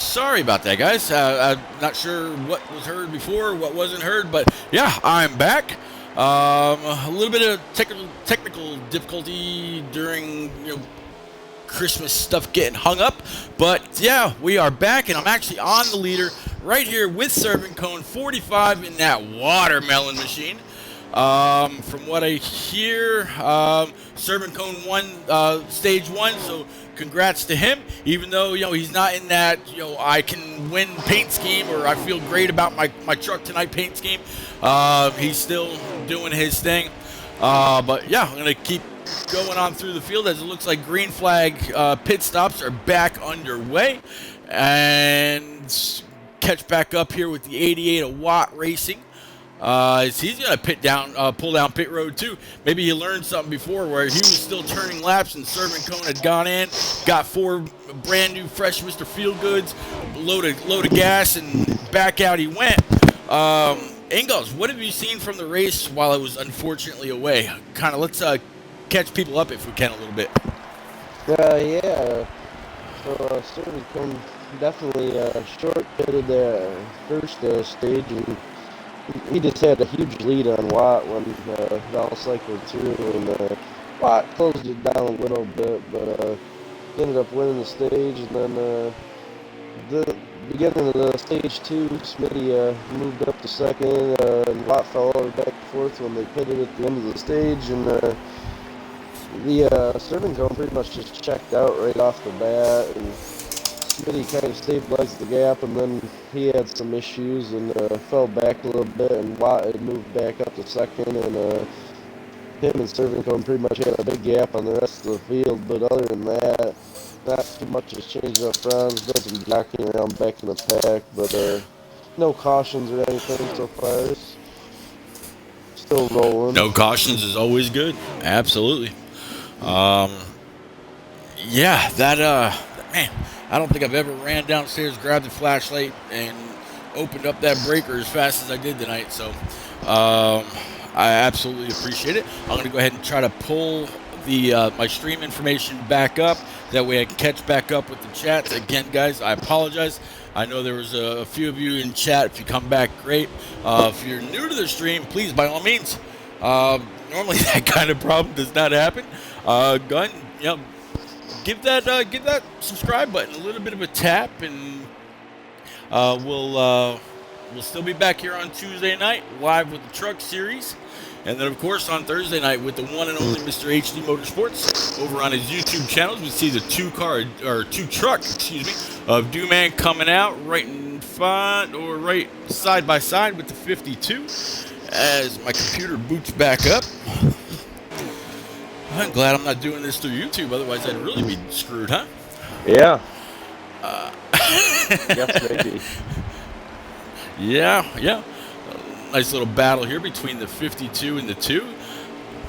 sorry about that, guys. I'm not sure what was heard before, what wasn't heard, but yeah, I'm back. A little bit of technical difficulty during Christmas stuff getting hung up, but yeah, we are back, and I'm actually on the leader right here with Serving Cone 45 in that watermelon machine. From what I hear, Serving Cone won stage 1, so congrats to him. Even though he's not in that I can win paint scheme, or I feel great about my truck tonight paint scheme, he's still doing his thing. But yeah, I'm gonna keep going on through the field as it looks like green flag pit stops are back underway, and catch back up here with the 88 of Watt Racing. He's gonna pull down pit road too. Maybe he learned something before where he was still turning laps and Serving Cone had gone in, got 4 brand new fresh Mr. Feelgoods, load of gas, and back out he went. Ingalls, what have you seen from the race while I was unfortunately away? Kind of let's catch people up if we can a little bit. Yeah. So Serving Cone definitely short-pitted the first stage, and he just had a huge lead on Watt when Val cycled through, and Watt closed it down a little bit, but ended up winning the stage. And then the beginning of the stage 2, Smitty moved up to second, and Watt fell over back to fourth when they pitted at the end of the stage, and the Serving Cone pretty much just checked out right off the bat, and Smitty kind of stabilized the gap, and then he had some issues and fell back a little bit, and Watt had moved back up to second, and him and Serving Cone pretty much had a big gap on the rest of the field. But other than that, not too much has changed up front. There's been some jockeying around back in the pack, but no cautions or anything so far. It's still rolling. No cautions is always good. Absolutely. Yeah, man, I don't think I've ever ran downstairs, grabbed the flashlight, and opened up that breaker as fast as I did tonight. So I absolutely appreciate it. I'm going to go ahead and try to pull my stream information back up. That way I can catch back up with the chats. Again, guys, I apologize. I know there was a few of you in chat. If you come back, great. If you're new to the stream, please, by all means. Normally that kind of problem does not happen. Go ahead and, give that subscribe button a little bit of a tap, and we'll still be back here on Tuesday night live with the truck series, and then of course on Thursday night with the one and only Mr. HD Motorsports over on his YouTube channel. You see the two truck of Dooman coming out right in front, or right side by side with the 52 as my computer boots back up. I'm glad I'm not doing this through YouTube, otherwise I'd really be screwed, huh? Yeah. Yes, maybe. Yeah. Nice little battle here between the 52 and the 2.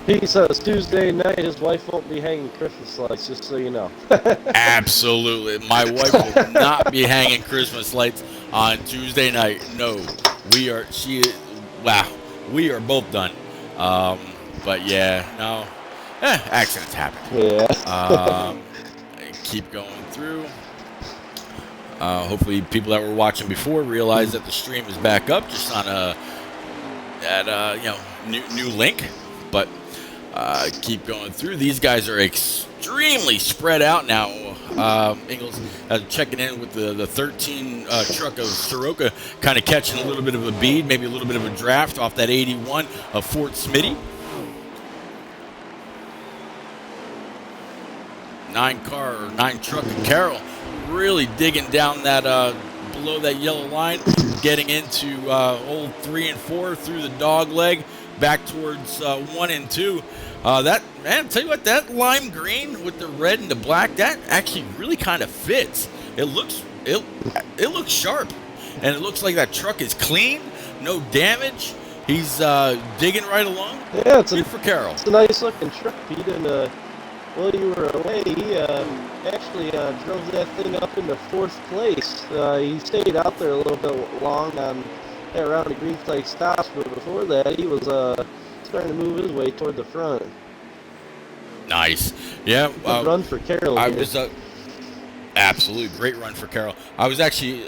He says Tuesday night his wife won't be hanging Christmas lights, just so you know. Absolutely. My wife will not be hanging Christmas lights on Tuesday night. No. We are both done. But yeah, no. Accidents happen. Yeah. Keep going through. Hopefully people that were watching before realize that the stream is back up, just on new link. But keep going through. These guys are extremely spread out now. Ingalls checking in with the 13 truck of Soroka, kind of catching a little bit of a bead, maybe a little bit of a draft off that 81 of Fort Smitty. 9 truck of Carroll really digging down that below that yellow line, getting into old 3 and 4 through the dog leg back towards 1 and 2. That, man, tell you what, that lime green with the red and the black, that actually really kind of fits. It looks sharp, and it looks like that truck is clean, no damage. He's digging right along. Yeah, it's good for Carroll. It's a nice looking truck, Pete, and while you were away, he actually drove that thing up into 4th place. He stayed out there a little bit long around the green flag stops, but before that, he was starting to move his way toward the front. Nice. Yeah. Run for Carroll. I was Absolutely, great run for Carroll. I was actually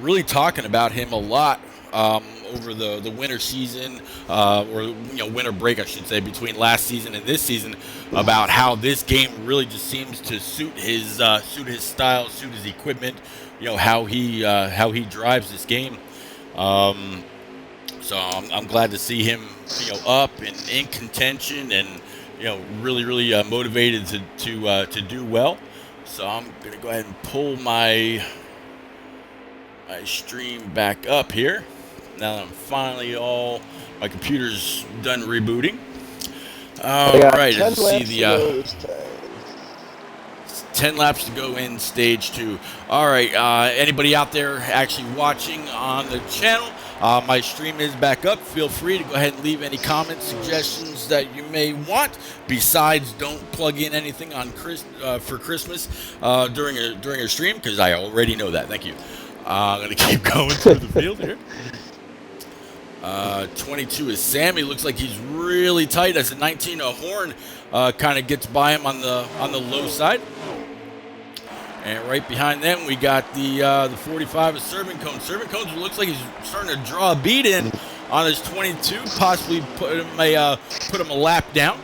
really talking about him a lot over the winter season, or winter break, I should say, between last season and this season, about how this game really just seems to suit his style, suit his equipment. How he drives this game. So I'm glad to see him up and in contention, and really motivated to do well. So I'm gonna go ahead and pull my stream back up here. Now that I'm finally my computer's done rebooting. All right, as you see the 10 laps to go in stage 2. All right, anybody out there actually watching on the channel, my stream is back up. Feel free to go ahead and leave any comments, suggestions that you may want. Besides, don't plug in anything on for Christmas during a stream, because I already know that. Thank you. I'm going to keep going through the field here. 22 is Sammy. Looks like he's really tight as a 19. A Horn kind of gets by him on the low side. And right behind them, we got the 45 is Serving Cone. Serving Cones looks like he's starting to draw a beat in on his 22, possibly put him a lap down.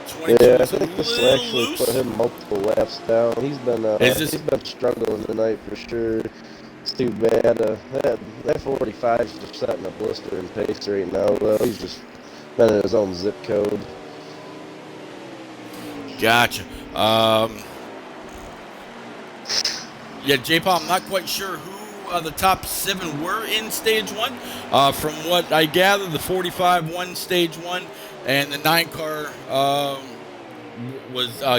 22 yeah, I is think this will little actually loose. put him multiple laps down. He's been struggling tonight for sure. It's too bad. That 45 is just setting a blistering pace right now. He's just been in his own zip code. Gotcha. Yeah, J-Paul, I'm not quite sure who the top 7 were in Stage 1. From what I gather, the 45 won Stage 1, and the 9 car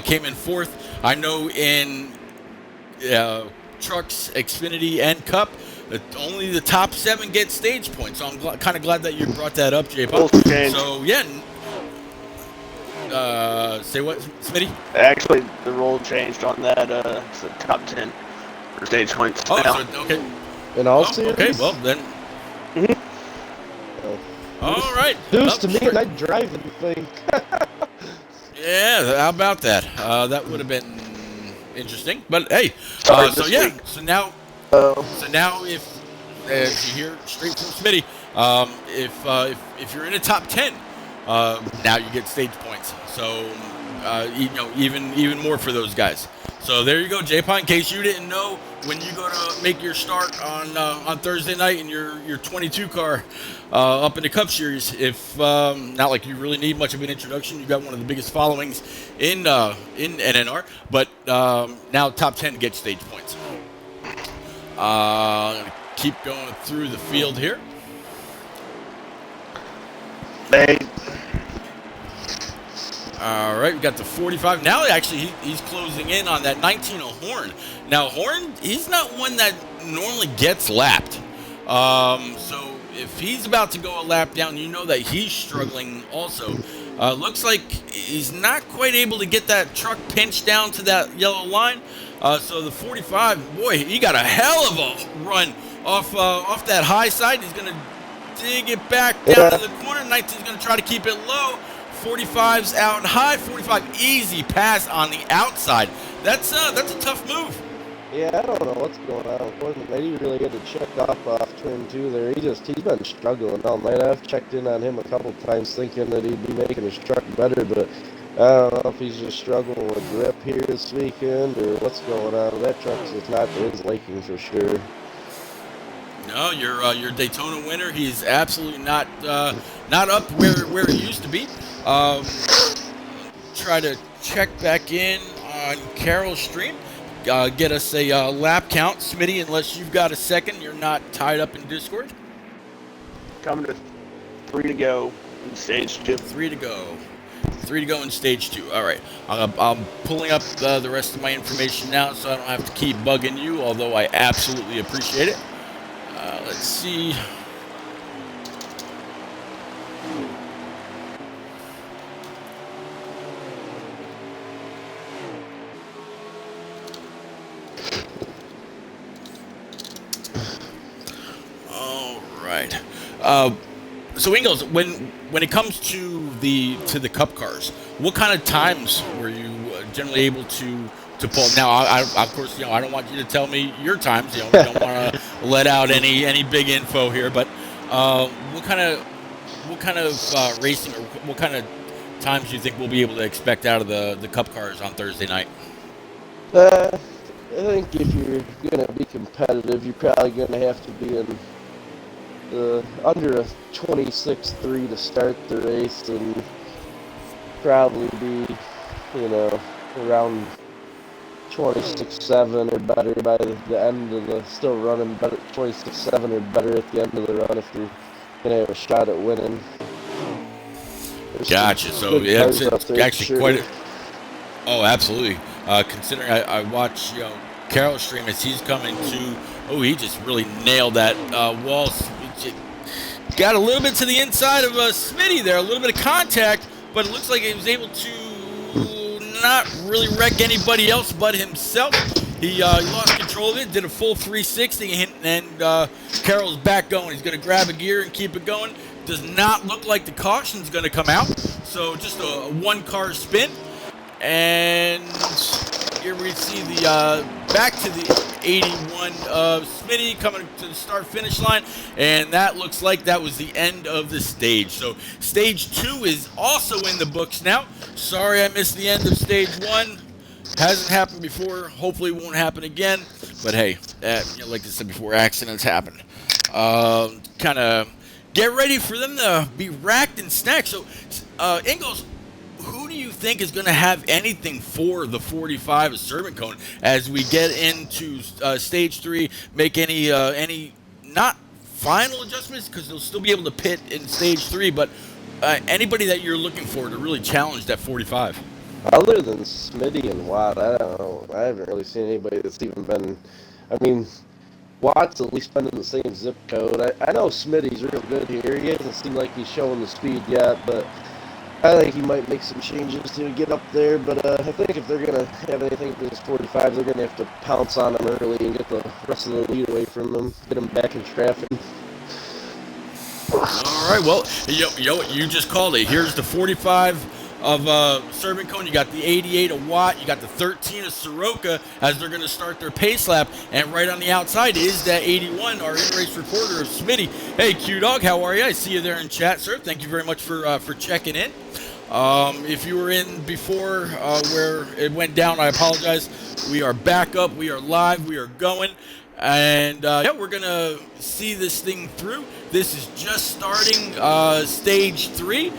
came in 4th. I know in Trucks, Xfinity, and Cup, only the top 7 get stage points. So I'm kind of glad that you brought that up, J-Paul. So, yeah. Say what, Smitty? Actually, the rule changed on that. It's the top 10 for stage points. Oh, now. so, okay. In all series? Okay, well, then. All right. News to me, and I drive anything. Yeah, how about that? That would have been interesting. But hey, so yeah, so now if as you hear straight from Smitty, if you're in a top 10, now you get stage points. So even more for those guys. So there you go, J-Pon. In case you didn't know, when you go to make your start on Thursday night in your 22 car up in the Cup Series, if not like you really need much of an introduction, you got one of the biggest followings in NNR, but now top 10 gets stage points. I'm gonna keep going through the field here. All right, we got the 45. Now, actually, he's closing in on that 19 Horn. Now, Horn, he's not one that normally gets lapped. So if he's about to go a lap down, you know that he's struggling also. Looks like he's not quite able to get that truck pinched down to that yellow line. So the 45, boy, he got a hell of a run off that high side. He's going to dig it back down to the corner. 19's going to try to keep it low. 45's out high. 45 easy pass on the outside. That's a tough move. Yeah, I don't know what's going on. They really get it checked off turn 2 there. He's been struggling all night. I've checked in on him a couple times thinking that he'd be making his truck better, but I don't know if he's just struggling with grip here this weekend or what's going on. That truck's just not to his liking for sure. No, your Daytona winner. He's absolutely not up where he used to be. Try to check back in on Carroll's stream. Get us a lap count, Smitty. Unless you've got a second, you're not tied up in Discord. Coming to 3 to go in stage 2. 3 to go. 3 to go in stage 2. All right. I'm pulling up the rest of my information now, so I don't have to keep bugging you. Although I absolutely appreciate it. Let's see. All right. So Ingalls, when it comes to the Cup cars, what kind of times were you generally able to to pull. Now, I of course, I don't want you to tell me your times. We don't want to let out any big info here. But what kind of racing or what kind of times do you think we'll be able to expect out of the Cup cars on Thursday night? I think if you're going to be competitive, you're probably going to have to be in under a 26.3 to start the race, and probably be, around 26.7 or better by the end of the, still running better, 26.7 or better at the end of the run if you're going to have a shot at winning. Gotcha. So it's actually quite a... Oh, absolutely. Considering I watch, Carroll stream as he's coming to... Oh, he just really nailed that wall. Got a little bit to the inside of Smitty there, a little bit of contact, but it looks like he was able to not really wreck anybody else but himself. He lost control of it, did a full 360, and Carroll's back going. He's going to grab a gear and keep it going. Does not look like the caution's going to come out, so just a one-car spin. And here we see the back to the 81 of Smitty coming to the start-finish line, and that looks like that was the end of the stage. So stage 2 is also in the books now. Sorry I missed the end of stage 1. Hasn't happened before. Hopefully it won't happen again. But hey, like I said before, accidents happen. Kind of get ready for them to be racked and stacked. So, Ingalls, who do you think is going to have anything for the 45 Servant Cone as we get into stage 3? Make any not final adjustments, because they'll still be able to pit in stage 3, but anybody that you're looking for to really challenge that 45? Other than Smitty and Watt, I don't know. I haven't really seen anybody that's even been... I mean, Watt's at least been in the same zip code. I know Smitty's real good here. He hasn't seemed like he's showing the speed yet, but I think he might make some changes to get up there. But I think if they're going to have anything for this 45, they're going to have to pounce on him early and get the rest of the lead away from him, get him back in traffic. All right, well, you just called it. Here's the 45 of Servant Cone. You got the 88 of Watt. You got the 13 of Soroka as they're going to start their pace lap. And right on the outside is that 81, our in-race reporter of Smitty. Hey, Q-Dog, how are you? I see you there in chat, sir. Thank you very much for checking in. If you were in before where it went down, I apologize. We are back up. We are live. We are going. And, we're going to see this thing through. This is just starting stage 3.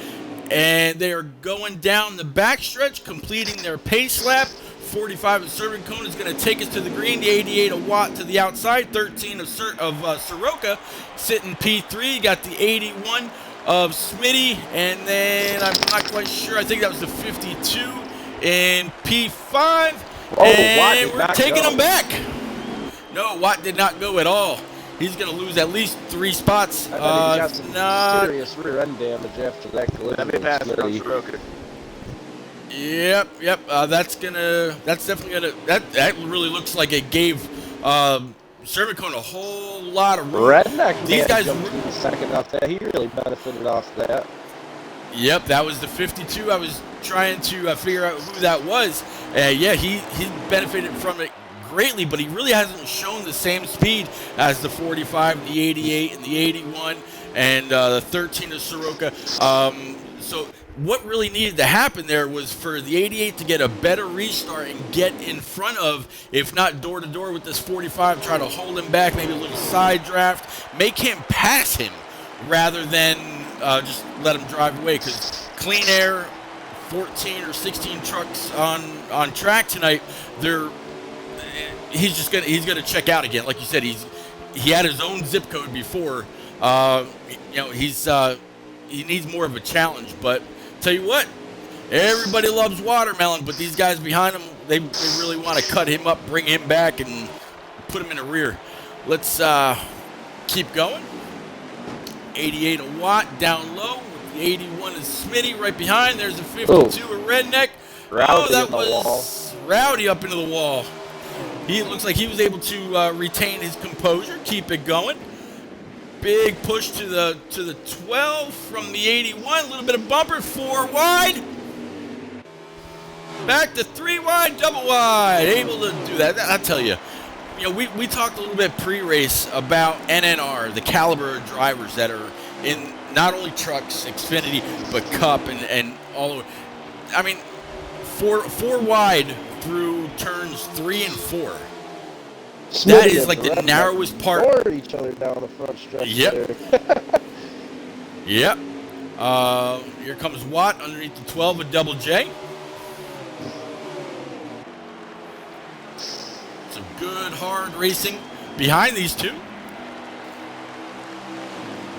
And they are going down the backstretch, completing their pace lap. 45 of Servant Cone is going to take us to the green. The 88 of Watt to the outside. 13 of Soroka sitting P3. You got the 81 of Smitty. And then I'm not quite sure. I think that was the 52 in P5. Oh, and we're taking them back. No, Watt did not go at all. He's going to lose at least 3 spots. I bet he got some serious rear end damage after that collision. Let me pass it on Soroka. Yep. That's definitely gonna. That really looks like it gave Servant Cone a whole lot of room. Redneck, these guys jumped in the second off that. He really benefited off that. Yep, that was the 52. I was trying to figure out who that was. He benefited from it greatly, but he really hasn't shown the same speed as the 45, the 88, and the 81, and the 13 of Soroka. So what really needed to happen there was for the 88 to get a better restart and get in front of, if not door-to-door with this 45, try to hold him back, maybe a little side draft, make him pass him rather than just let him drive away, because clean air, 14 or 16 trucks on track tonight, he's gonna check out again. Like you said, he had his own zip code before. He needs more of a challenge. But tell you what, everybody loves Watermelon, but these guys behind him, they really want to cut him up, bring him back, and put him in the rear. Let's keep going. 88 of Watt down low. The 81 is Smitty right behind. There's a 52 of Redneck. That was Rowdy up into the wall. He looks like he was able to retain his composure, keep it going. Big push to the 12 from the 81. A little bit of bumper, 4 wide. back to 3 wide, double wide. Able to do that. I tell you, we talked a little bit pre-race about NNR, the caliber of drivers that are in not only trucks, Xfinity, but Cup and all over. I mean, four wide through turns 3 and 4. That is like the narrowest part. Or each other down the front stretch. Yep. Yep. Here comes Watt underneath the 12 with Double J. Some good hard racing behind these two.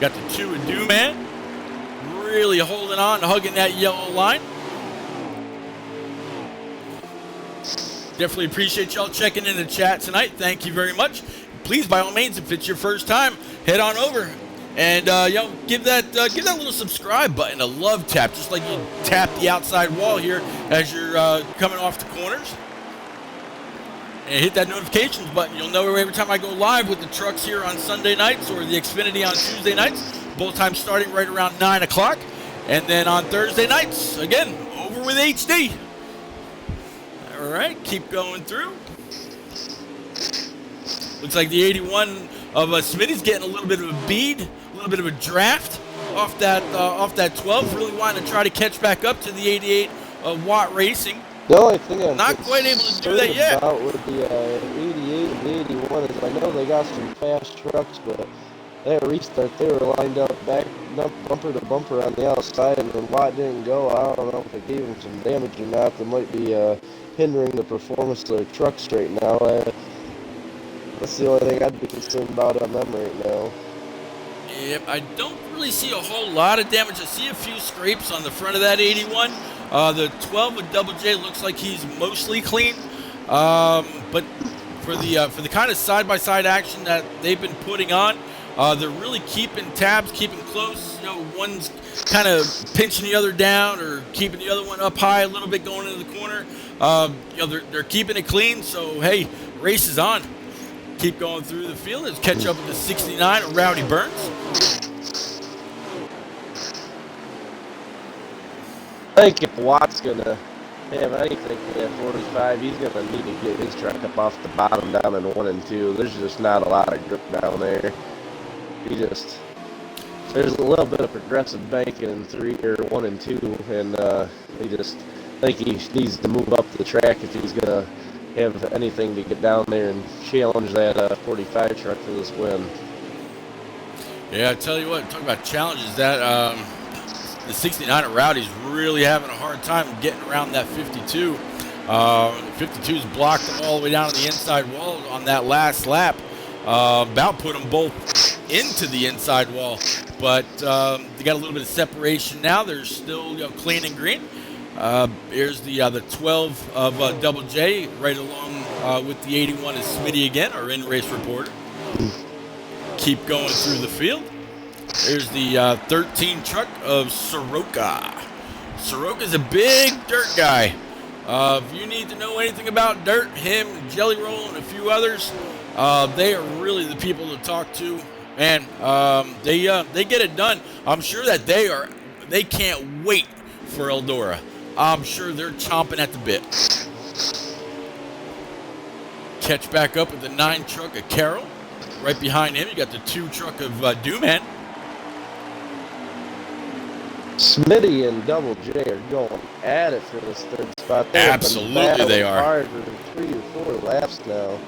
Got the 2 with Dooman. Really holding on, hugging that yellow line. Definitely appreciate y'all checking in the chat tonight. Thank you very much. Please, by all means, if it's your first time, head on over and give that little subscribe button a love tap, just like you tap the outside wall here as you're coming off the corners. And hit that notifications button. You'll know every time I go live with the trucks here on Sunday nights or the Xfinity on Tuesday nights. Both times starting right around 9 o'clock. And then on Thursday nights, again, over with HD. All right, keep going through. Looks like the 81 of Smitty's getting a little bit of a bead, a little bit of a draft off that 12. Really wanting to try to catch back up to the 88 of Watt Racing. The only thing I'm not quite able to do that yet. About with the 88 and the 81 is I know they got some fast trucks, but that restart they were lined up back bumper to bumper on the outside, and when Watt didn't go, I don't know if it gave him some damage or not. That might be hindering the performance of their trucks right now. That's the only thing I'd be concerned about on them right now. Yep, I don't really see a whole lot of damage. I see a few scrapes on the front of that 81. The 12 with Double J looks like he's mostly clean. But for the kind of side-by-side action that they've been putting on, they're really keeping tabs, keeping close. One's kind of pinching the other down or keeping the other one up high a little bit going into the corner. They're keeping it clean. So hey, race is on. Keep going through the field. Let's catch up with the 69 of Rowdy Burns. I think if Watt's gonna have anything for that 45, he's gonna need to get his truck up off the bottom down in 1 and 2. There's just not a lot of grip down there. There's a little bit of progressive banking in 3 or 1 and 2, and I think he needs to move up the track if he's gonna have anything to get down there and challenge that 45 truck for this win. Yeah, I tell you what, talk about challenges. That the 69 of Rowdy's really having a hard time getting around that 52. 52's blocked them all the way down to the inside wall on that last lap. About put them both into the inside wall, but they got a little bit of separation now. They're still clean and green. Here's the 12 of Double J right along with the 81 is Smitty again, our in-race reporter. Keep going through the field. There's the 13 truck of Soroka. Soroka's a big dirt guy. If you need to know anything about dirt, him, Jelly Roll, and a few others, they are really the people to talk to. Man, they get it done. I'm sure that they can't wait for Eldora. I'm sure they're chomping at the bit. Catch back up with the 9 truck of Carroll. Right behind him, you got the 2 truck of Dooman. Smitty and Double J are going at it for this 3rd spot. Absolutely, they are. Hard for 3 or 4 laps now.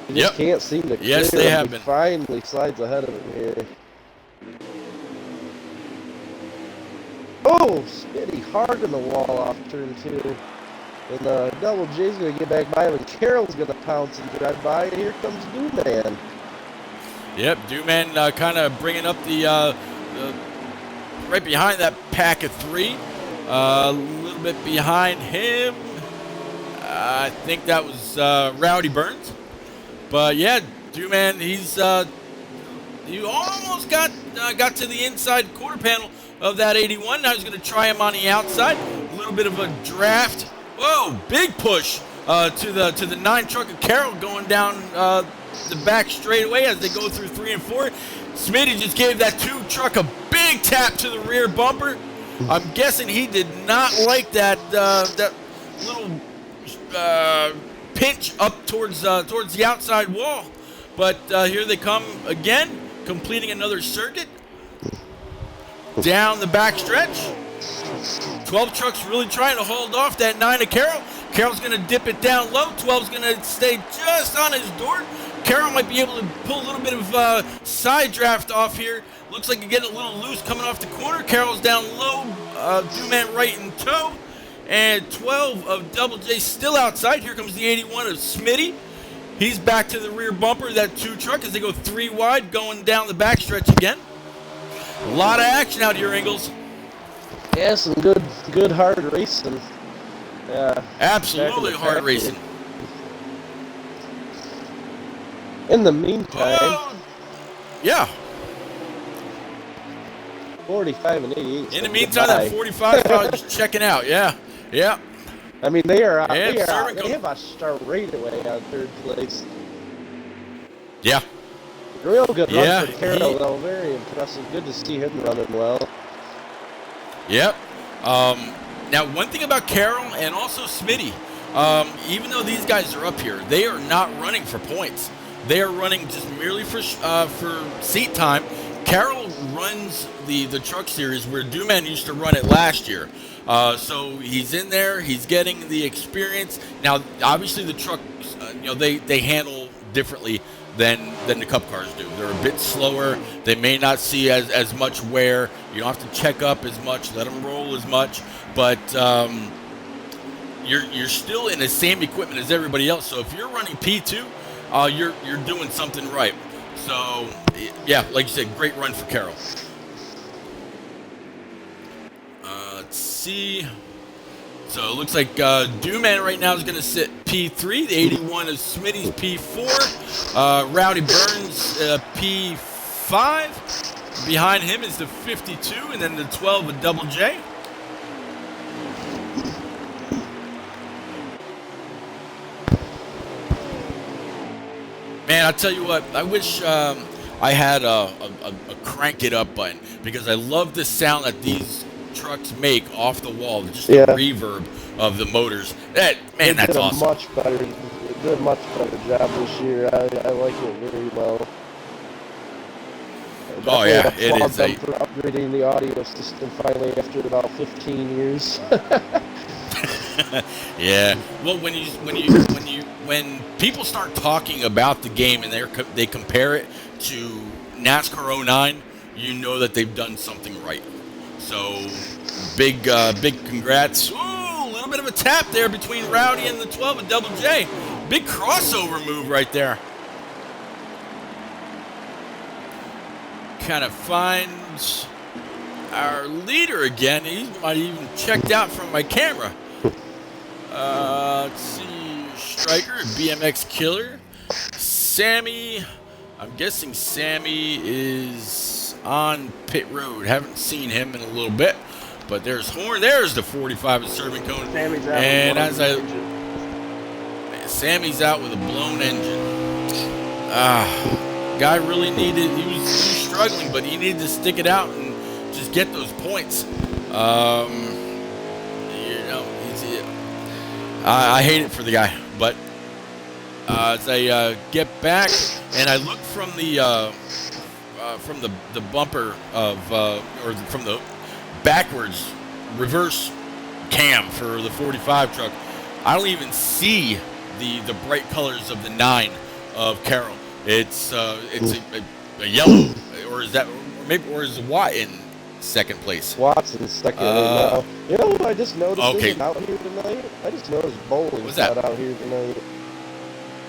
He just can't seem to clear. Yes, they have been. Finally slides ahead of him here. Oh, Smitty hard in the wall off turn 2. And Double J's going to get back by him, and Carroll's going to pounce and drive by, and here comes Dooman. Yep, Dooman kind of bringing up the right behind that pack of 3. A little bit behind him. I think that was Rowdy Burns. But yeah, Dooman, he almost got to the inside quarter panel of that 81. Now he's going to try him on the outside. A little bit of a draft. Whoa, big push to the 9 truck of Carroll going down the back straightaway as they go through 3 and 4. Smitty just gave that 2 truck a big tap to the rear bumper. I'm guessing he did not like that little pinch up towards the outside wall. But here they come again, completing another circuit down the back stretch. 12 trucks really trying to hold off that 9 of Carroll. Carroll's going to dip it down low. 12's going to stay just on his door. Carroll might be able to pull a little bit of side draft off here. Looks like you're getting a little loose coming off the corner. Carroll's down low. Two-man right in tow. And 12 of Double J still outside. Here comes the 81 of Smitty. He's back to the rear bumper of that 2 truck as they go 3 wide going down the backstretch again. A lot of action out here, Ingles. Yeah, some good hard racing. Absolutely hard racing. In the meantime, yeah. 45 and 88. In the meantime, that 45 probably just checking out. Yeah. I mean, they have a start right away on 3rd place. Yeah. Real good run for Carroll, though. Very impressive. Good to see him running well. Yep. Now, one thing about Carroll and also Smitty, even though these guys are up here, they are not running for points. They are running just merely for seat time. Carroll runs the truck series where Duman used to run it last year. So he's in there. He's getting the experience. Now, obviously, the trucks, they handle differently than the Cup cars do. They're a bit slower. They may not see as much wear. You don't have to check up as much, let them roll as much. But you're still in the same equipment as everybody else. So if you're running P2, you're doing something right. So, yeah, like you said, great run for Carroll. Let's see. So it looks like Duman right now is going to sit P3. The 81 is Smitty's P4. Rowdy Burns P5. Behind him is the 52, and then the 12 of Double J. Man, I tell you what, I wish I had a crank it up button, because I love the sound that these trucks make off the wall. Just the reverb of the motors. That's awesome. Much better job this year. I like it very well. Oh yeah, it is. For upgrading the audio system finally after about 15 years. Yeah. Well, when people start talking about the game and they compare it to NASCAR 09, you know that they've done something right. So big congrats. Ooh, a little bit of a tap there between Rowdy and the 12 and Double J. Big crossover move right there. Kind of finds our leader again. He might even checked out from my camera. Let's see. Striker, BMX Killer. Sammy. I'm guessing Sammy is on pit road. Haven't seen him in a little bit. But there's Horn. There's the 45 of Serving Cone. Sammy's out. And Sammy's out with a blown engine. Guy really needed. He was struggling, but he needed to stick it out and just get those points. I hate it for the guy, but as I get back and I look from the bumper of or from the backwards reverse cam for the 45 truck, I don't even see the bright colors of the 9 of Carroll. It's a yellow, or is it Watt in second place? Watt's in second right now. You know what I just noticed isn't out here tonight? I just noticed Bowling's not out here tonight.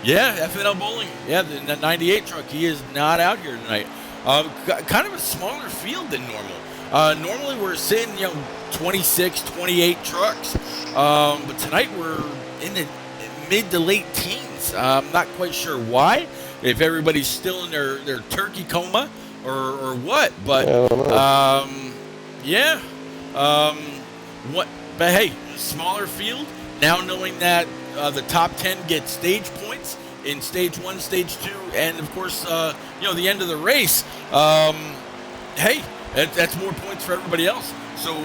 Yeah, FNL Bowling. Yeah, the 98 truck, he is not out here tonight. Kind of a smaller field than normal. Normally we're sitting, 26, 28 trucks. But tonight we're in the mid to late teens. I'm not quite sure why. If everybody's still in their turkey coma or what, but but hey, smaller field. Now knowing that the top 10 get stage points in stage 1, stage 2, and of course the end of the race. Hey, that's more points for everybody else. So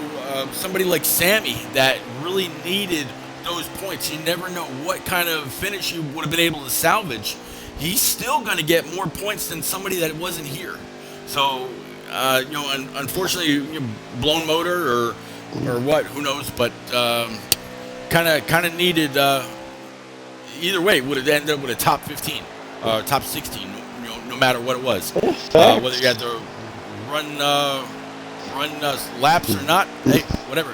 somebody like Sammy that really needed those points. You never know what kind of finish you would have been able to salvage. He's still going to get more points than somebody that wasn't here. So, unfortunately, blown motor or what, who knows? But kind of needed. Either way, would have ended up with a top 15, top 16. No matter what it was, whether you had to run laps or not. Hey, whatever.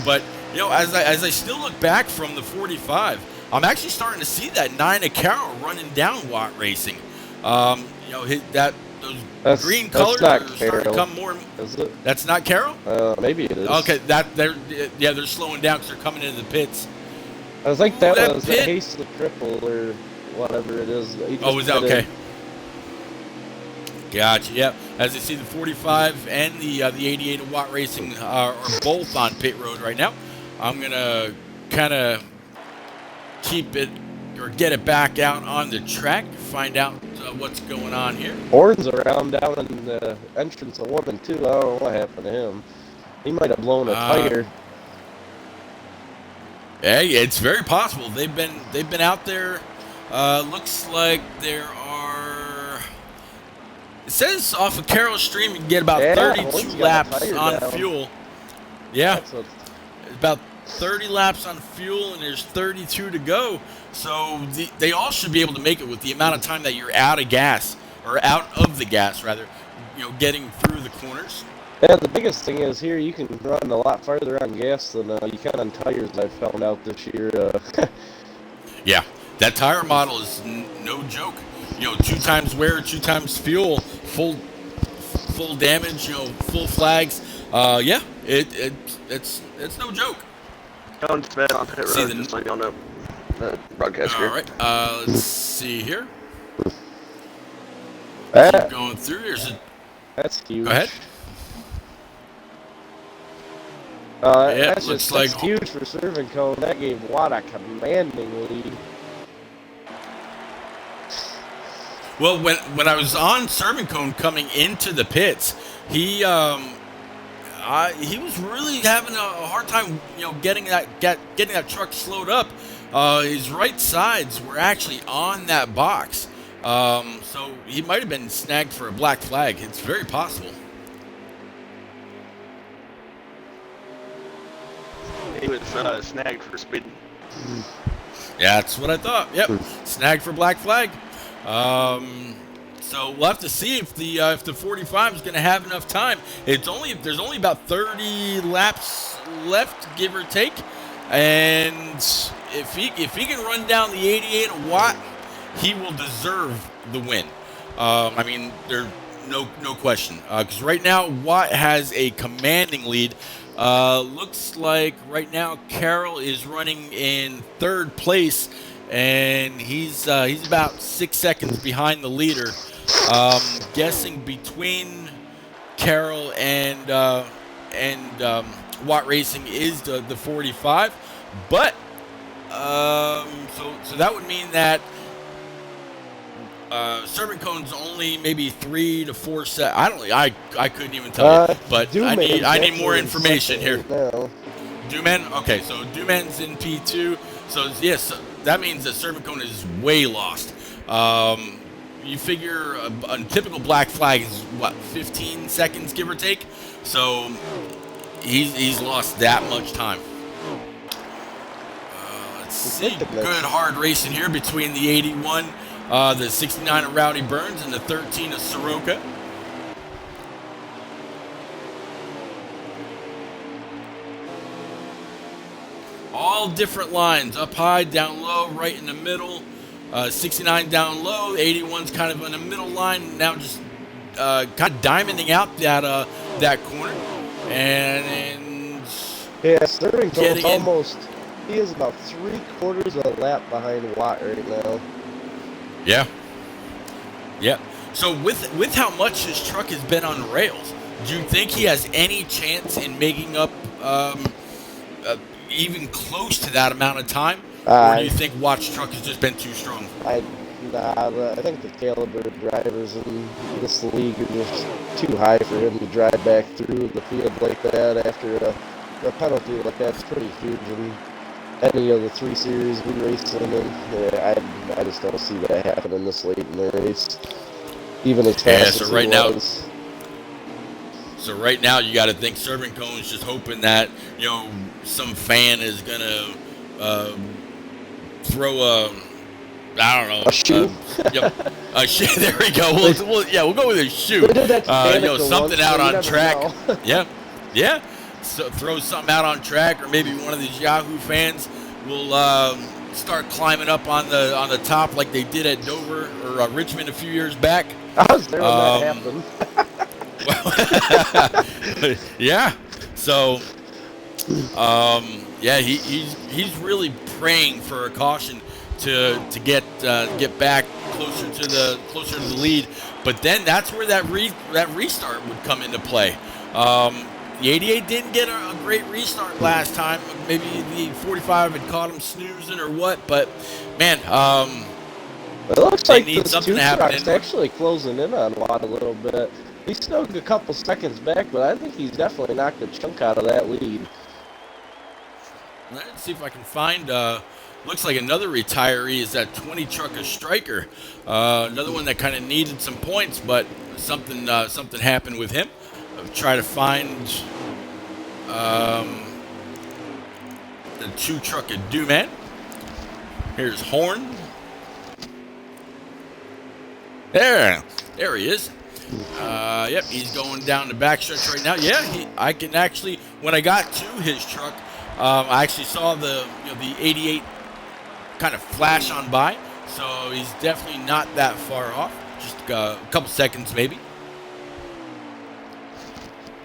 But as I still look back from the 45, I'm actually starting to see that 9 of Carroll running down Watt Racing. Those green colors are starting to come more. Is it? That's not Carroll? Maybe it is. Okay, they're slowing down because they're coming into the pits. I was like, that was pit. a Hasty Cripple or whatever it is. Oh, is that okay? Gotcha. Yep. As you see, the 45 and the 88 of Watt Racing are both on pit road right now. I'm gonna kind of keep it or get it back out on the track, find out what's going on here. Horns around down in the entrance of 1 and 2. I don't know what happened to him. He might have blown a tire. Hey, it's very possible. They've been out there. Looks like there are. It says off of Carroll Stream you can get about 32 laps on fuel. Yeah, about 30 laps on fuel, and there's 32 to go. So they all should be able to make it with the amount of time that you're out of gas, or out of the gas rather. Getting through the corners. Yeah, the biggest thing is here you can run a lot farther on gas than you can on tires. I've found out this year. Yeah, that tire model is no joke. 2 times wear, 2 times fuel, full damage. Full flags. Yeah, it's no joke. Don't spend on pit road, just like on the broadcast here. All right, let's see here. Keep going through. That's huge. Go ahead. Yeah, that's huge for serving cone. That gave Watt a commanding lead. Well, when I was on serving cone coming into the pits, he was really having a hard time, getting that truck slowed up. His right sides were actually on that box, so he might have been snagged for a black flag. It's very possible. He was snagged for speeding. Yeah, that's what I thought. Yep, snagged for black flag. So we'll have to see if the 45 is going to have enough time. There's only about 30 laps left, give or take, and if he can run down the 88 of Watt, he will deserve the win. I mean, there's no question. Because right now Watt has a commanding lead. Looks like right now Carroll is running in 3rd place, and he's about 6 seconds behind the leader. Guessing between Carroll and Watt Racing is the 45, but so that would mean that serving cone's only maybe 3 to 4 sets. I couldn't even tell you, but I need more information here. Duman, okay, so Duman's in P2, so yes, that means that serving cone is way lost. You figure a typical black flag is what, 15 seconds, give or take. So he's lost that much time. Let's see, good hard racing here between the 81. The 69 of Rowdy Burns and the 13 of Soroka. All different lines, up high, down low, right in the middle. 69 down low, 81's kind of in the middle line. Now just kind of diamonding out that corner. And yeah, Sterling's almost, he is about 3/4 of a lap behind Watt right now. Yeah. So with how much his truck has been on rails, do you think he has any chance in making up even close to that amount of time? Or do you think Watt's truck has just been too strong? I think the caliber of drivers in this league are just too high for him to drive back through the field like that after a penalty like that's pretty huge. And any of the 3 series we race in, and I just don't see that happening this late in the race, even as fast as right he now, was. so right now you got to think Serving Cone's just hoping that some fan is gonna throw a, I don't know, A shoe. A shoe. There we go. We'll go with a shoe. They did that to Danica Something once, out so you on never track. know. Yeah. So throw something out on track, or maybe one of these Yahoo fans will start climbing up on the top like they did at Dover or Richmond a few years back. I was there when that happened. Well, yeah. So, he's really praying for a caution to get back closer to the lead. But then that's where that restart would come into play. The 88 didn't get a great restart last time. Maybe the 45 had caught him snoozing or what. But man, it looks like need this something 2 to happen truck's actually closing in on Watt a little bit. He's still a couple seconds back, but I think he's definitely knocked a chunk out of that lead. Let's see if I can find. Looks like another retiree is that 20 trucker Striker. Another one that kind of needed some points, but something happened with him. I'll try to find the 2 trucker Dooman. Here's Horn. There he is. Yep, he's going down the backstretch right now. Yeah, I can actually, when I got to his truck, I actually saw the 88 kind of flash on by, so he's definitely not that far off. Just a couple seconds maybe.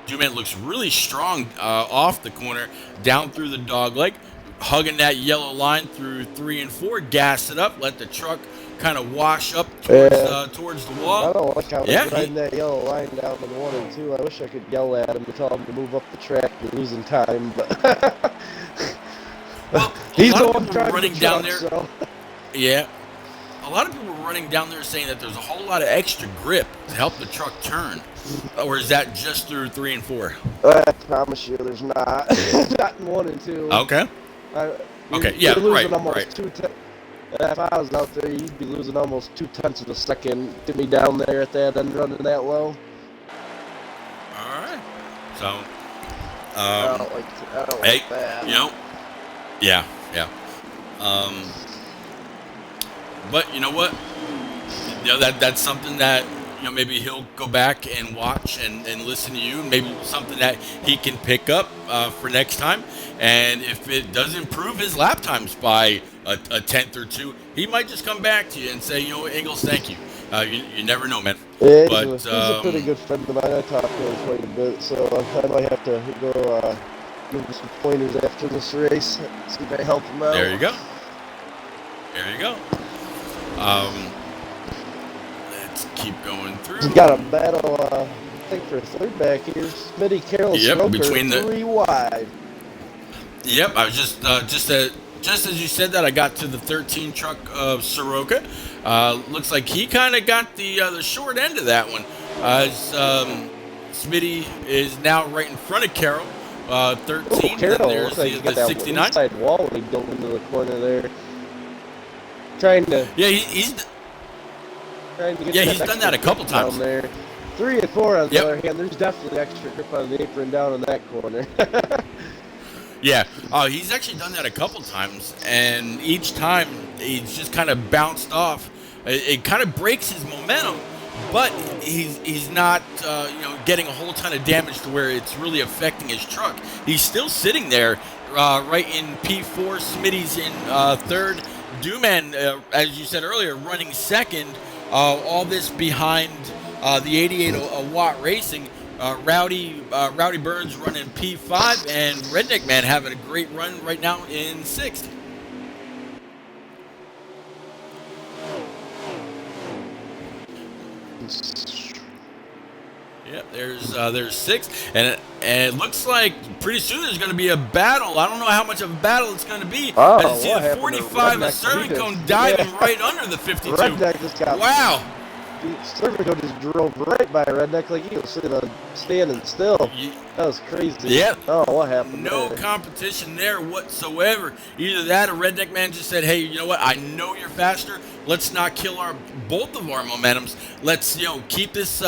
Dooman looks really strong off the corner, down through the dog leg, hugging that yellow line through 3 and 4, gas it up, let the truck kind of wash up towards the wall. I don't like how he's riding that yellow line down in 1 and 2. I wish I could yell at him and tell him to move up the track. You're losing time, but well, he's the one running down truck, there. So. Yeah, a lot of people were running down there saying that there's a whole lot of extra grip to help the truck turn. Or is that just through 3 and 4? I promise you, there's not. Not in 1 and 2. Okay. You're losing almost 2 tenths. If I was out there, you'd be losing almost 2 tenths of a second to be down there at that end running that low. All right. So, I don't like that. Yeah. But you know what? That's something that maybe he'll go back and watch and listen to you. Maybe something that he can pick up for next time. And if it does improve his lap times by a tenth or 2, he might just come back to you and say, Ingalls, thank you. You never know, man. Yeah, but he's a pretty good friend of mine. I talk to him quite a bit, so I might have to go give him some pointers after this race. See if I help him out. There you go. Let's keep going through. He's got a battle, I think, for 3rd back here. Smitty Carroll Smoker, between the 3 wide. Yep, I was just as you said that, I got to the 13 truck of Soroka. Looks like he kind of got the short end of that one. Smitty is now right in front of Carroll, 13. Carroll there's looks like the 69. Inside wall when he dove into the corner there. Trying to. Yeah, he's done that a couple times. Down there. 3 and 4 on the other hand, there's definitely extra grip on the apron down in that corner. Yeah, he's actually done that a couple times, and each time he's just kind of bounced off. It kind of breaks his momentum, but he's not getting a whole ton of damage to where it's really affecting his truck. He's still sitting there right in P4. Smitty's in 3rd. Dooman, as you said earlier, running 2nd. All this behind the 88 Watt Racing. Rowdy Burns running P5, and Redneck Man having a great run right now in 6th. Yep, there's 6th, and it looks like pretty soon there's going to be a battle. I don't know how much of a battle it's going to be. I see the 45 of Serving Cone diving right under the 52. Redneck just got wow. Servant just drove right by Redneck like he was standing still. That was crazy. Yeah. Oh, what happened No there? competition there whatsoever. Either that or Redneck Man just said, hey, you know what? I know you're faster. Let's not kill both of our momentums. Let's, keep this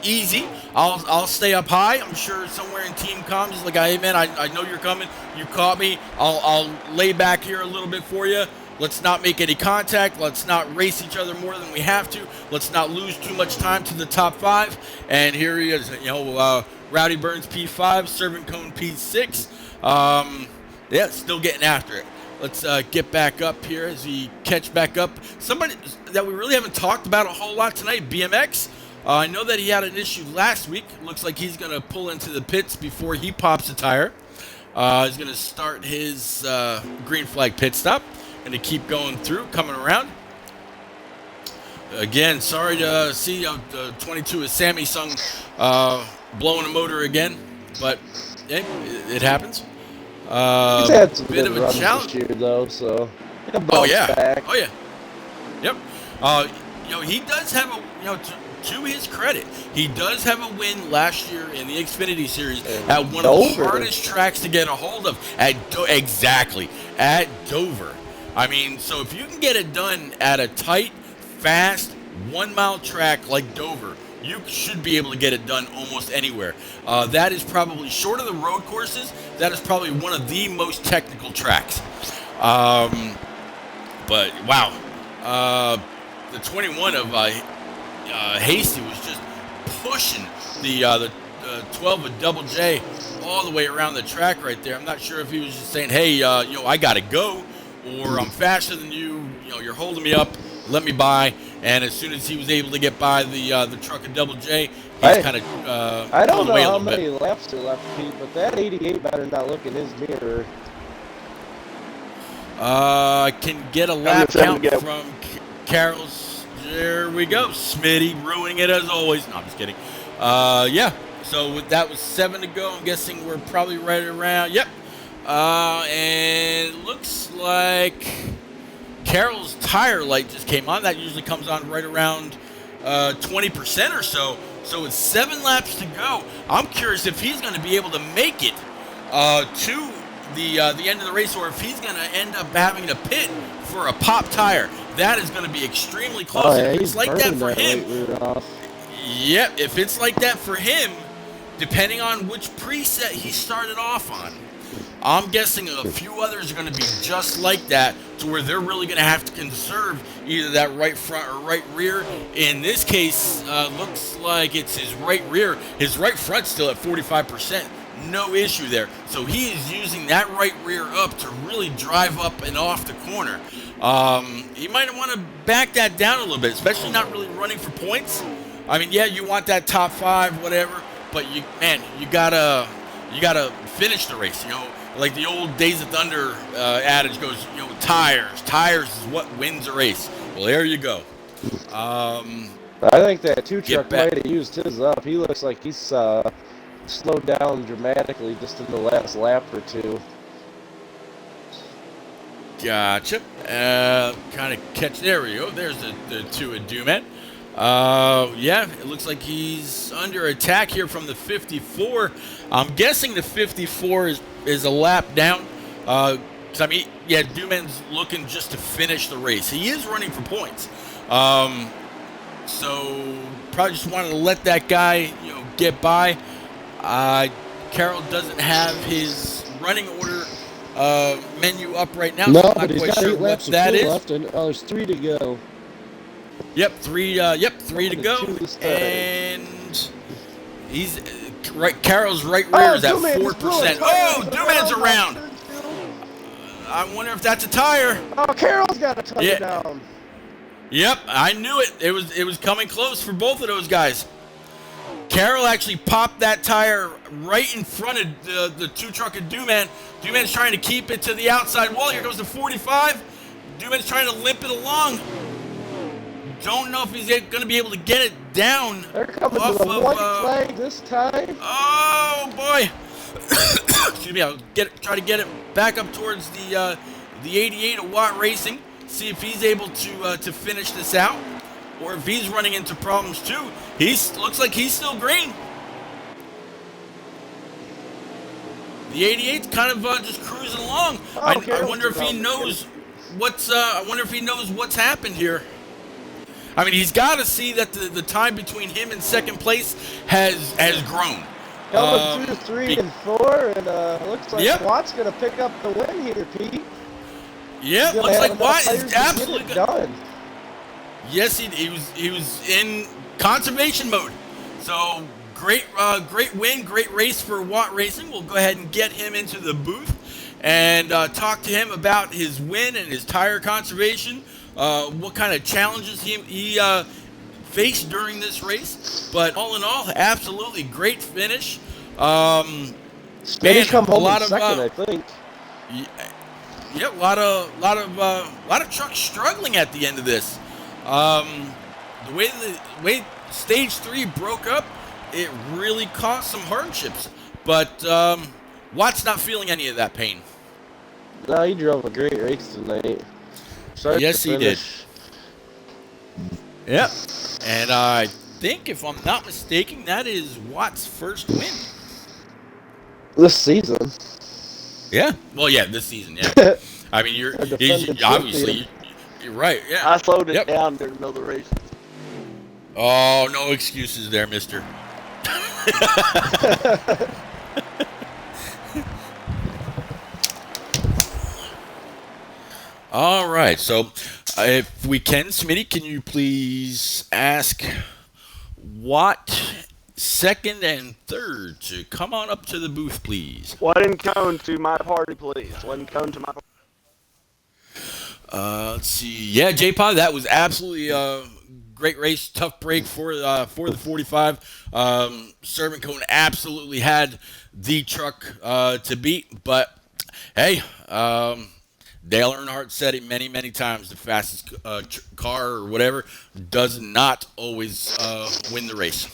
easy. I'll stay up high. I'm sure somewhere in team comms is like, hey man, I know you're coming. You caught me. I'll lay back here a little bit for you. Let's not make any contact. Let's not race each other more than we have to. Let's not lose too much time to the top 5. And here he is, Rowdy Burns P5, Servant Cone P6. Still getting after it. Let's get back up here as we catch back up. Somebody that we really haven't talked about a whole lot tonight, BMX. I know that he had an issue last week. Looks like he's going to pull into the pits before he pops a tire. He's going to start his green flag pit stop. Going to keep going through, coming around. Again, sorry to see 22 is Sammy Sung blowing a motor again, but hey, it happens. He's had some bit good of a runs challenge this year, though, so Oh yeah, back. oh yeah, yep. He does have a to his credit, he does have a win last year in the Xfinity Series at one of the hardest tracks to get a hold of at Dover. I mean, so if you can get it done at a tight, fast, 1 mile track like Dover, you should be able to get it done almost anywhere. That is probably, short of the road courses, that is probably one of the most technical tracks. But wow, the 21 of Hasty was just pushing the 12 of Double J all the way around the track right there. I'm not sure if he was just saying, hey, I gotta go, or I'm faster than you. You're holding me up. Let me by. And as soon as he was able to get by the truck of Double J, he's kind of I don't know how many laps are left, Pete, but that 88 better not look in his mirror. Can get a lap count from Carol's. There we go. Smitty ruining it as always. No, I'm just kidding. Yeah. So that was 7 to go. I'm guessing we're probably right around. Yep. And it looks like Carol's tire light just came on. That usually comes on right around 20% or so. So it's 7 laps to go. I'm curious if he's going to be able to make it to the end of the race, or if he's going to end up having to pit for a pop tire. That is going to be extremely close. Oh, yeah, if it's like that for him, yep. If it's like that for him, depending on which preset he started off on, I'm guessing a few others are going to be just like that, to where they're really going to have to conserve either that right front or right rear. In this case, looks like it's his right rear. His right front's still at 45%. No issue there. So he is using that right rear up to really drive up and off the corner. He might want to back that down a little bit, especially not really running for points. I mean, yeah, you want that top 5, whatever, but you gotta finish the race. Like the old Days of Thunder adage goes, tires is what wins a race. Well, there you go. I think that 2 truck might have used his up. He looks like he's slowed down dramatically just in the last lap or 2. Gotcha. Kind of catch. There we go. There's the 2 of Dumet. Yeah, it looks like he's under attack here from the 54. I'm guessing the 54 is a lap down. I mean, yeah, Duman's looking just to finish the race. He is running for points. So probably just wanted to let that guy, get by. Carroll doesn't have his running order menu up right now. No, so I'm but not he's quite got sure 8 what laps that is. left, and there's 3 to go. Yep, 3 to go. And he's Carroll's right rear is at 4%. Oh, Duman's around. I wonder if that's a tire. Oh, Carroll's got a touchdown. Yep, I knew it. It was coming close for both of those guys. Carroll actually popped that tire right in front of the 2 truck of Duman. Duman's trying to keep it to the outside wall. Here goes the 45. Duman's trying to limp it along. Don't know if he's going to be able to get it down. They're coming to the white flag this time. Oh boy! Excuse me. I'll try to get it back up towards the 88 of Watt Racing. see if he's able to finish this out, or if he's running into problems too. Looks like he's still green. The 88's kind of just cruising along. I wonder if he knows what's happened here. I mean, he's got to see that the time between him and second place has grown. Coming through 3 and 4, and looks like Watt's going to pick up the win here, Pete. Yeah, looks like Watt is absolutely done. Yes, he was in conservation mode. So great win, great race for Watt Racing. We'll go ahead and get him into the booth and talk to him about his win and his tire conservation. What kind of challenges he faced during this race, but all in all, absolutely great finish. Smitty come home in second, I think. Yeah, a lot of trucks struggling at the end of this. The way stage 3 broke up, it really caused some hardships. But Watt's not feeling any of that pain. No, he drove a great race tonight. Yes, he did. Yep. And I think, if I'm not mistaken, that is Watt's first win. This season. Yeah. Well, yeah, this season, yeah. I mean, you're right, yeah. I slowed it down during the middle of the race. Oh, no excuses there, mister. All right, so if we can, Smitty, can you please ask Watt second and third to come on up to the booth, please? One cone to my party, please. One cone to my party. Let's see. Yeah, J-Pod, that was absolutely a great race. Tough break for the 45. Serving Cone absolutely had the truck to beat, but hey, Dale Earnhardt said it many, many times, the fastest car or whatever does not always win the race.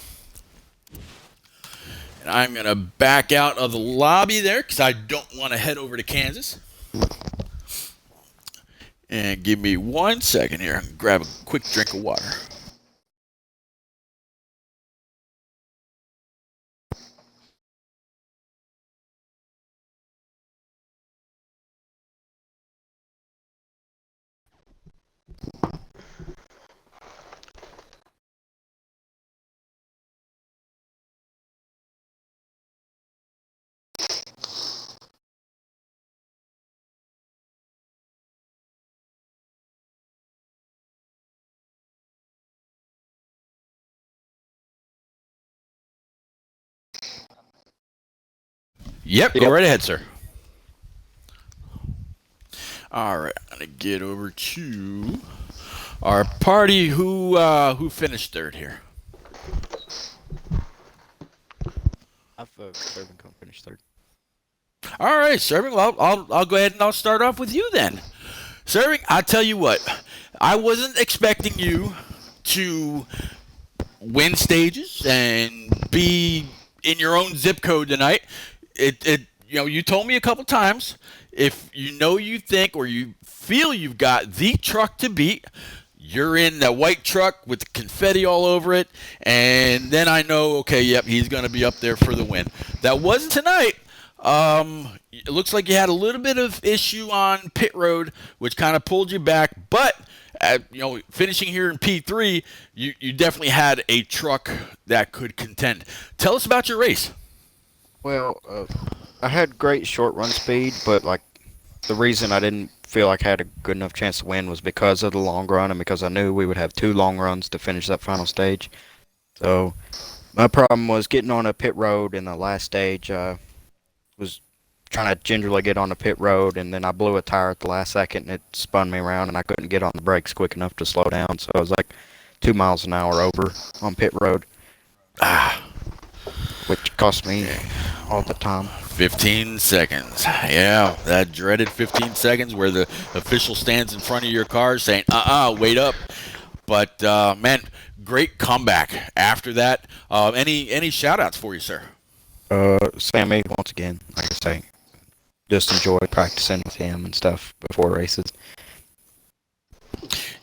And I'm going to back out of the lobby there because I don't want to head over to Kansas. And give me 1 second here. Grab a quick drink of water. Yep, go right ahead, sir. All right, I'm gonna get over to our party. Who finished third here? I've Serving Cone finished third. All right, Serving. Well, I'll go ahead and I'll start off with you then. Serving, I tell you what, I wasn't expecting you to win stages and be in your own zip code tonight. You told me a couple times, if you think or you feel you've got the truck to beat, you're in that white truck with the confetti all over it, and then I know, okay, yep, he's going to be up there for the win. That wasn't tonight. It looks like you had a little bit of issue on pit road, which kind of pulled you back, but finishing here in P3, you definitely had a truck that could contend. Tell us about your race. Well, I had great short run speed, but the reason I didn't feel like I had a good enough chance to win was because of the long run and because I knew we would have 2 long runs to finish that final stage. So my problem was getting on a pit road in the last stage. Was trying to gingerly get on the pit road, and then I blew a tire at the last second, and it spun me around, and I couldn't get on the brakes quick enough to slow down. So I was 2 miles an hour over on pit road. Which cost me all the time. 15 seconds. Yeah, that dreaded 15 seconds where the official stands in front of your car saying, wait up. But, man, great comeback after that. Any shout-outs for you, sir? Sammy, once again, like I say, just enjoy practicing with him and stuff before races.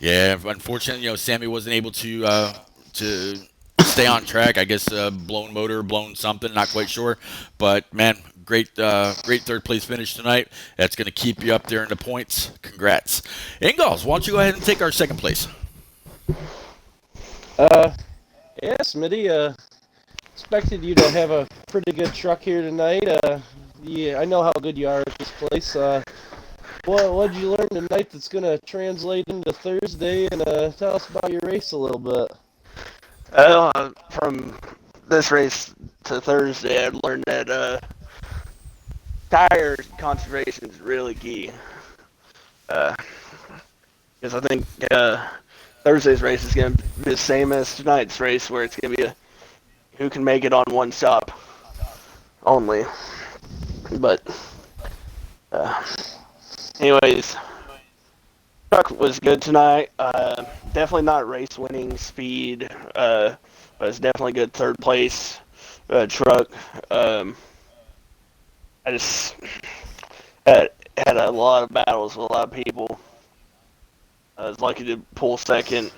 Yeah, unfortunately, Sammy wasn't able to stay on track. I guess blown motor, blown something, not quite sure. But man, great third place finish tonight. That's going to keep you up there in the points. Congrats, Ingalls. Why don't you go ahead and take our second place? Yeah, Smitty. Expected you to have a pretty good truck here tonight. Yeah, I know how good you are at this place. What'd you learn tonight that's gonna translate into Thursday? And tell us about your race a little bit. From this race to Thursday, I've learned that tire conservation is really key. Because I think Thursday's race is going to be the same as tonight's race, where it's going to be who can make it on one stop only. But anyways, truck was good tonight. Definitely not race winning speed, but it's definitely good third place truck. I just had a lot of battles with a lot of people. I was lucky to pull second.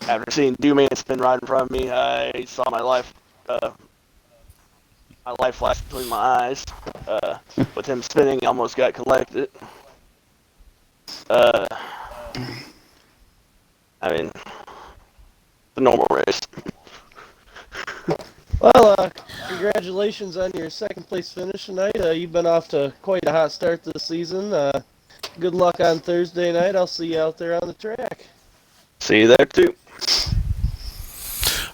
After seeing Dooman spin right in front of me, I saw my life flash between my eyes. With him spinning, I almost got collected. I mean, the normal race. Well, congratulations on your second place finish tonight. You've been off to quite a hot start this season. Good luck on Thursday night. I'll see you out there on the track. See you there too.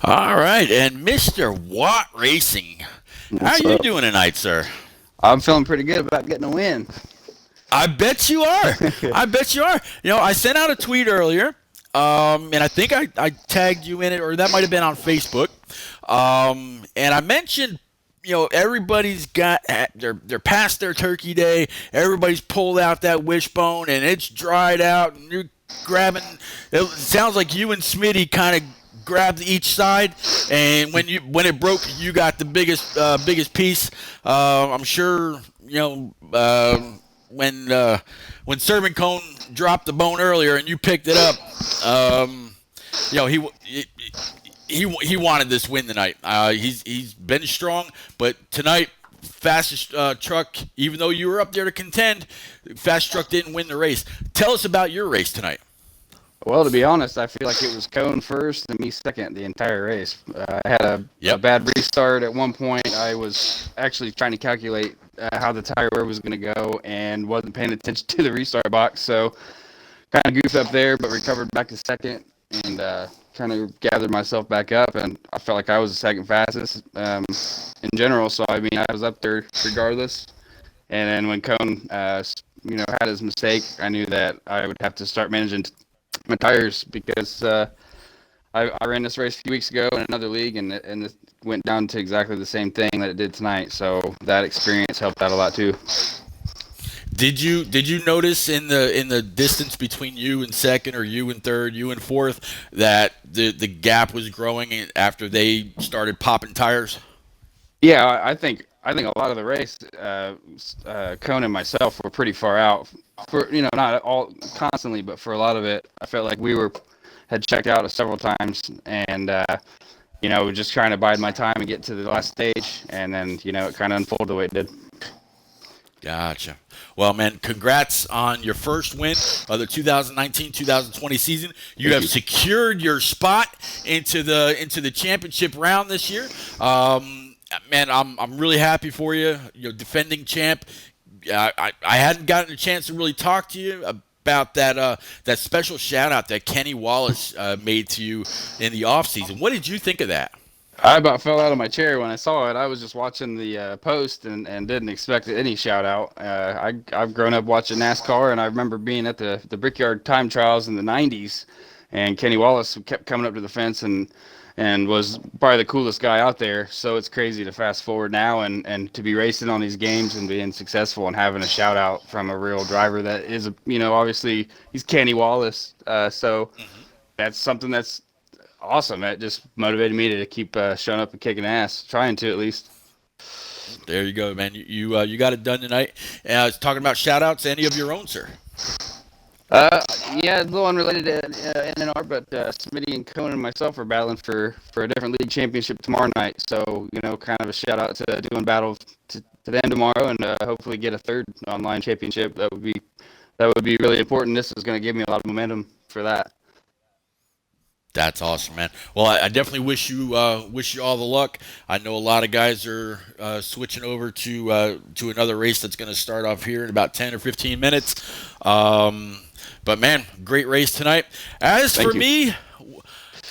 All right, and Mr. Watt Racing, how are you doing tonight, sir? I'm feeling pretty good about getting a win. I bet you are. I bet you are. I sent out a tweet earlier, and I think I tagged you in it, or that might have been on Facebook. And I mentioned, everybody's got they're past their turkey day. Everybody's pulled out that wishbone, and it's dried out, and you're grabbing. It sounds like you and Smitty kind of grabbed each side, and when it broke, you got the biggest piece. I'm sure when Servant Cone dropped the bone earlier and you picked it up, he wanted this win tonight. He's been strong, but tonight, fastest truck, even though you were up there to contend, fast truck didn't win the race. Tell us about your race tonight. Well, to be honest, I feel like it was Cone first and me second the entire race. I had a bad restart at one point. I was actually trying to calculate how the tire wear was going to go and wasn't paying attention to the restart box. So kind of goofed up there, but recovered back to second and kind of gathered myself back up. And I felt like I was the second fastest in general. So, I mean, I was up there regardless. And then when Cone, had his mistake, I knew that I would have to start managing my tires because I ran this race a few weeks ago in another league, and it went down to exactly the same thing that it did tonight. So that experience helped out a lot too. Did you notice in the distance between you and second, or you and third, you and fourth, that the gap was growing after they started popping tires? Yeah, I think a lot of the race, Cone and myself were pretty far out. For not all constantly, but for a lot of it, I felt like we had checked out several times, and just trying to bide my time and get to the last stage, and then it kind of unfolded the way it did. Gotcha. Well, man, congrats on your first win of the 2019-2020 season. You have secured your spot into the championship round this year. Man, I'm really happy for you. You're defending champ. I hadn't gotten a chance to really talk to you about that special shout out that Kenny Wallace made to you in the off season. What did you think of that? I about fell out of my chair when I saw it. I was just watching the post and didn't expect any shout out. I've grown up watching NASCAR, and I remember being at the Brickyard time trials in the 90s, and Kenny Wallace kept coming up to the fence and was probably the coolest guy out there. So it's crazy to fast forward now and to be racing on these games and being successful and having a shout out from a real driver that is, obviously he's Kenny Wallace. So that's something that's awesome. That just motivated me to keep showing up and kicking ass, trying to at least. There you go, man. You got it done tonight. Talking about shout outs, any of your own, sir? Yeah, a little unrelated to NNR, but Smitty and Conan and myself are battling for a different league championship tomorrow night. So, kind of a shout out to doing battle to them tomorrow, and hopefully get a third online championship. That would be really important. This is going to give me a lot of momentum for that. That's awesome, man. Well, I definitely wish you all the luck. I know a lot of guys are switching over to another race that's going to start off here in about 10 or 15 minutes. But man, great race tonight. Thank you.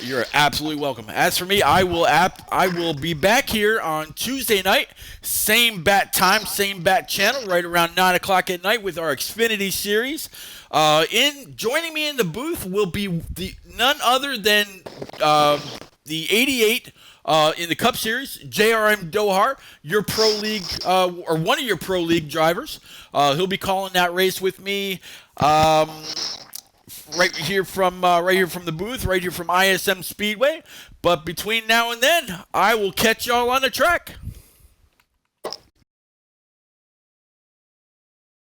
You're absolutely welcome. As for me, I will be back here on Tuesday night, same bat time, same bat channel, right around 9 o'clock at night with our Xfinity series. Joining me in the booth will be none other than the 88 in the Cup Series, JRM Dohar, your pro league or one of your pro league drivers. He'll be calling that race with me. Right here from the booth, right here from ISM Speedway. But between now and then, I will catch y'all on the track.